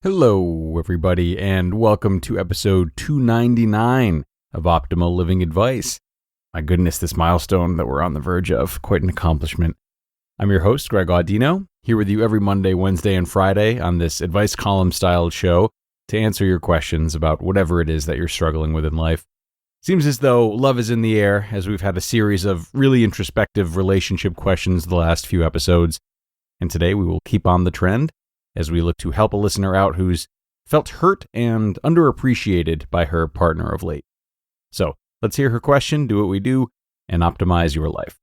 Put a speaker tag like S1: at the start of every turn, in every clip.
S1: Hello, everybody, and welcome to episode 299 of Optimal Living Advice. My goodness, this milestone that we're on the verge of, quite an accomplishment. I'm your host, Greg Audino, here with you every Monday, Wednesday, and Friday on this advice column-styled show to answer your questions about whatever it is that you're struggling with in life. Seems as though love is in the air, as we've had a series of really introspective relationship questions the last few episodes, and today we will keep on the trend as we look to help a listener out who's felt hurt and underappreciated by her partner of late. So, let's hear her question, do what we do, and optimize your life.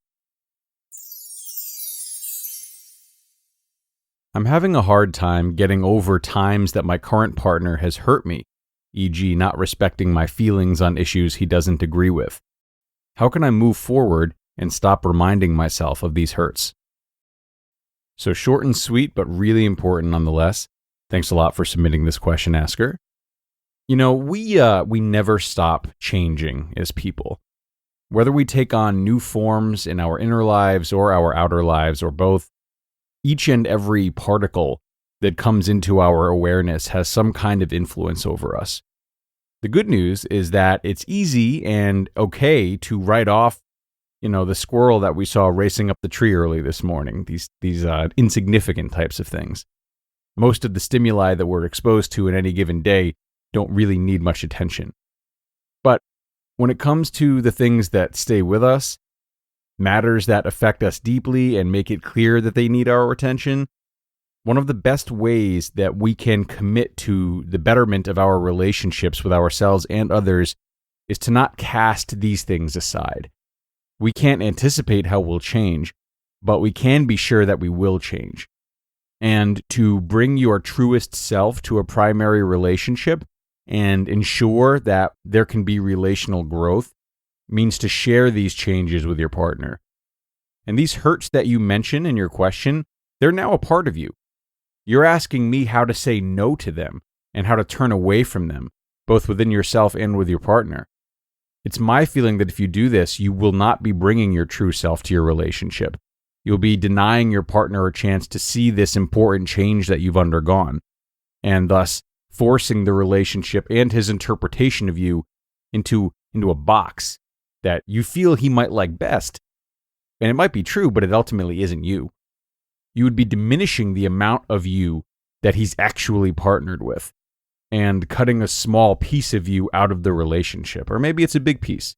S1: I'm having a hard time getting over times that my current partner has hurt me, e.g. not respecting my feelings on issues he doesn't agree with. How can I move forward and stop reminding myself of these hurts? So short and sweet, but really important nonetheless. Thanks a lot for submitting this question, asker. You know, we never stop changing as people. Whether we take on new forms in our inner lives or our outer lives or both, each and every particle that comes into our awareness has some kind of influence over us. The good news is that it's easy and okay to write off the squirrel that we saw racing up the tree early this morning, these insignificant types of things. Most of the stimuli that we're exposed to in any given day don't really need much attention. But when it comes to the things that stay with us, matters that affect us deeply and make it clear that they need our attention, one of the best ways that we can commit to the betterment of our relationships with ourselves and others is to not cast these things aside. We can't anticipate how we'll change, but we can be sure that we will change. And to bring your truest self to a primary relationship and ensure that there can be relational growth means to share these changes with your partner. And these hurts that you mention in your question, they're now a part of you. You're asking me how to say no to them and how to turn away from them, both within yourself and with your partner. It's my feeling that if you do this, you will not be bringing your true self to your relationship. You'll be denying your partner a chance to see this important change that you've undergone, and thus forcing the relationship and his interpretation of you into a box that you feel he might like best. And it might be true, but it ultimately isn't you. You would be diminishing the amount of you that he's actually partnered with, and cutting a small piece of you out of the relationship, or maybe it's a big piece.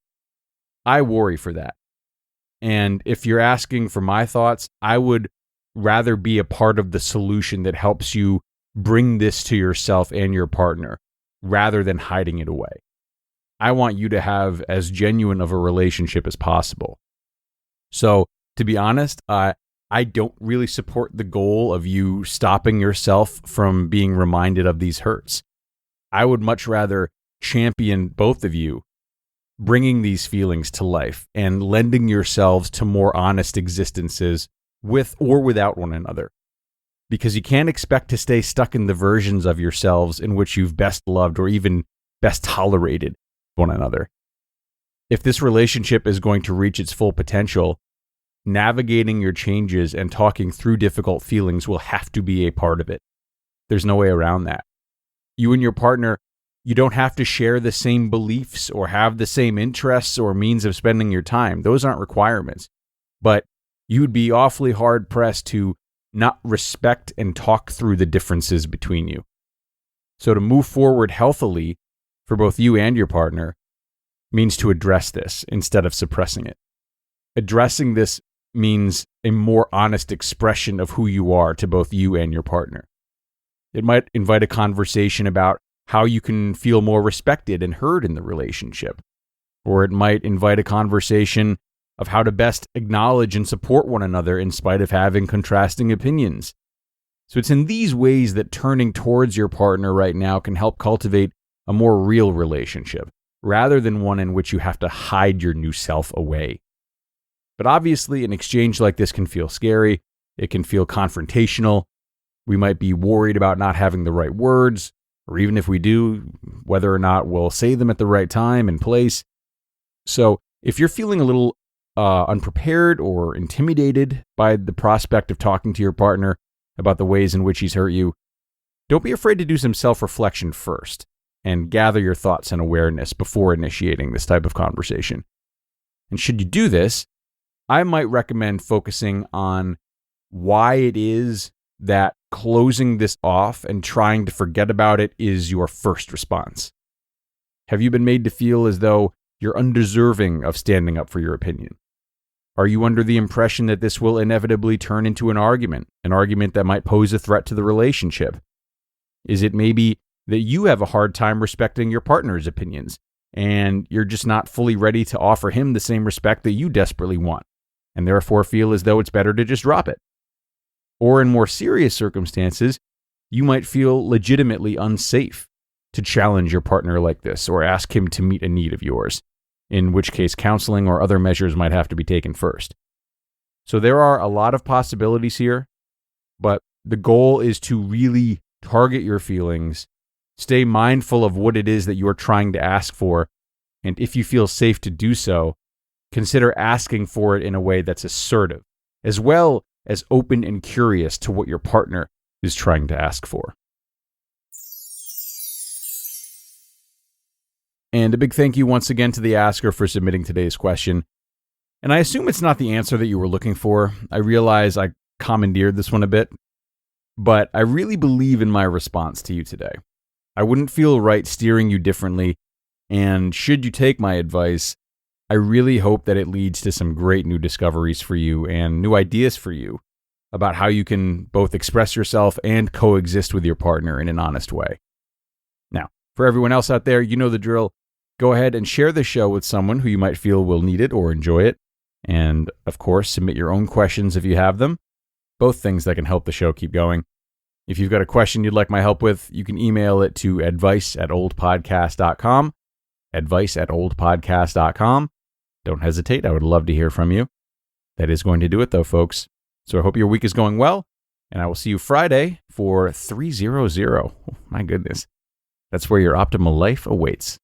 S1: I worry for that. And if you're asking for my thoughts, I would rather be a part of the solution that helps you bring this to yourself and your partner, rather than hiding it away. I want you to have as genuine of a relationship as possible. So, to be honest, I don't really support the goal of you stopping yourself from being reminded of these hurts. I would much rather champion both of you bringing these feelings to life and lending yourselves to more honest existences with or without one another. Because you can't expect to stay stuck in the versions of yourselves in which you've best loved or even best tolerated one another. If this relationship is going to reach its full potential, navigating your changes and talking through difficult feelings will have to be a part of it. There's no way around that. You and your partner, you don't have to share the same beliefs or have the same interests or means of spending your time. Those aren't requirements. But you would be awfully hard-pressed to not respect and talk through the differences between you. So to move forward healthily for both you and your partner means to address this instead of suppressing it. Addressing this means a more honest expression of who you are to both you and your partner. It might invite a conversation about how you can feel more respected and heard in the relationship. Or it might invite a conversation of how to best acknowledge and support one another in spite of having contrasting opinions. So it's in these ways that turning towards your partner right now can help cultivate a more real relationship, rather than one in which you have to hide your new self away. But obviously, an exchange like this can feel scary. It can feel confrontational. We might be worried about not having the right words, or even if we do, whether or not we'll say them at the right time and place. So if you're feeling a little unprepared or intimidated by the prospect of talking to your partner about the ways in which he's hurt you, don't be afraid to do some self-reflection first and gather your thoughts and awareness before initiating this type of conversation. And should you do this, I might recommend focusing on why it is that closing this off and trying to forget about it is your first response. Have you been made to feel as though you're undeserving of standing up for your opinion? Are you under the impression that this will inevitably turn into an argument that might pose a threat to the relationship? Is it maybe that you have a hard time respecting your partner's opinions, and you're just not fully ready to offer him the same respect that you desperately want, and therefore feel as though it's better to just drop it? Or in more serious circumstances, you might feel legitimately unsafe to challenge your partner like this or ask him to meet a need of yours, in which case counseling or other measures might have to be taken first. So there are a lot of possibilities here, but the goal is to really target your feelings, stay mindful of what it is that you're trying to ask for, and if you feel safe to do so, consider asking for it in a way that's assertive, as well as open and curious to what your partner is trying to ask for. And a big thank you once again to the asker for submitting today's question. And I assume it's not the answer that you were looking for. I realize I commandeered this one a bit, but I really believe in my response to you today. I wouldn't feel right steering you differently, and should you take my advice, I really hope that it leads to some great new discoveries for you and new ideas for you about how you can both express yourself and coexist with your partner in an honest way. Now, for everyone else out there, you know the drill. Go ahead and share the show with someone who you might feel will need it or enjoy it. And, of course, submit your own questions if you have them. Both things that can help the show keep going. If you've got a question you'd like my help with, you can email it to advice@oldpodcast.com. Advice@oldpodcast.com. Don't hesitate. I would love to hear from you. That is going to do it, though, folks. So I hope your week is going well, and I will see you Friday for 300. Oh, my goodness. That's where your optimal life awaits.